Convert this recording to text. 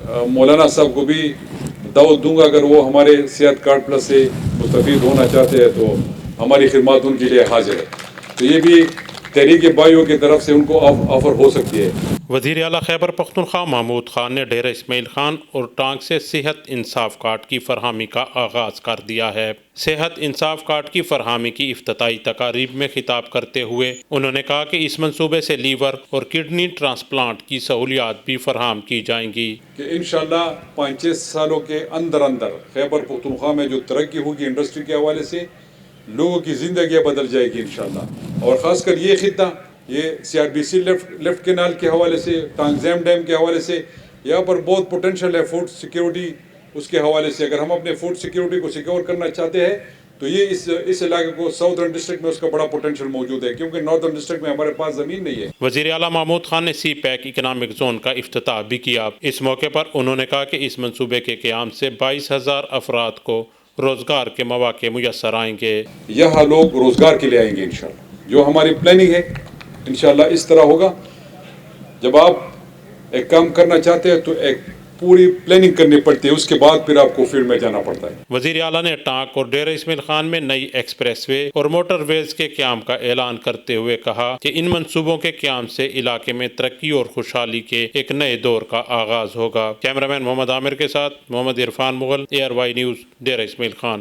मौलाना साहब को भी दावत दूंगा, अगर वो हमारे सेहत कार्ड प्लस से मुस्तफ़ीद होना चाहते हैं तो हमारी खिदमत उनके लिए हाजिर है। तो ये भी तहरीक बाइयों की तरफ से उनको ऑफ़र हो सकती है। वज़ीर आला खैबर पख्तूनख्वा महमूद खान ने डेरा इस्माइल खान और टांग से सेहत इंसाफ कार्ड की फरहमी का आगाज़ कर दिया है। सेहत इंसाफ कार्ड की फरहमी की इफ्तिताई तकारीब में खिताब करते हुए उन्होंने कहा कि इस मंसूबे से लीवर और किडनी ट्रांसप्लांट की सहूलियात भी फराहम की जाएंगी कि इंशाअल्लाह 5-6 सालों के अंदर अंदर खैबर पख्तूनख्वा में जो तरक्की होगी इंडस्ट्री के हवाले से, लोगों की ज़िंदगी बदल जाएगी इंशाअल्लाह। और ख़ासकर ये खित्ता, ये CRBC लेफ्ट कैनाल के हवाले से, टांगज़ैम डैम के हवाले से यहाँ पर बहुत पोटेंशियल है फूड सिक्योरिटी उसके हवाले से। अगर हम अपने फूड सिक्योरिटी को सिक्योर करना चाहते हैं तो ये इस इलाके को साउदर्न डिस्ट्रिक्ट में उसका बड़ा पोटेंशियल मौजूद है, क्योंकि नॉर्दर्न डिस्ट्रिक्ट में हमारे पास ज़मीन नहीं है। वज़ीर आला महमूद खान ने CPEC इकनॉमिक जोन का इफ्तिताह भी किया। इस मौके पर उन्होंने कहा कि इस मंसूबे के क़याम से 22,000 अफराद को रोज़गार के मौके मुयस्सर आएंगे। यहाँ लोग रोज़गार के लिए आएंगे इंशाल्लाह। जो हमारी प्लानिंग है इंशाल्लाह इस तरह होगा, जब आप एक काम करना चाहते हैं तो एक पूरी प्लानिंग करनी पड़ती है, उसके बाद फिर आपको फील्ड में जाना पड़ता है। वज़ीर आला ने टांक और डेरा इस्माइल खान में नई एक्सप्रेसवे और मोटरवेज के क़याम का ऐलान करते हुए कहा कि इन मंसूबों के क़याम से इलाके में तरक्की और खुशहाली के एक नए दौर का आगाज़ होगा। कैमरामैन मोहम्मद आमिर के साथ मोहम्मद इरफान मुगल, ARY न्यूज़, डेरा इस्माइल खान।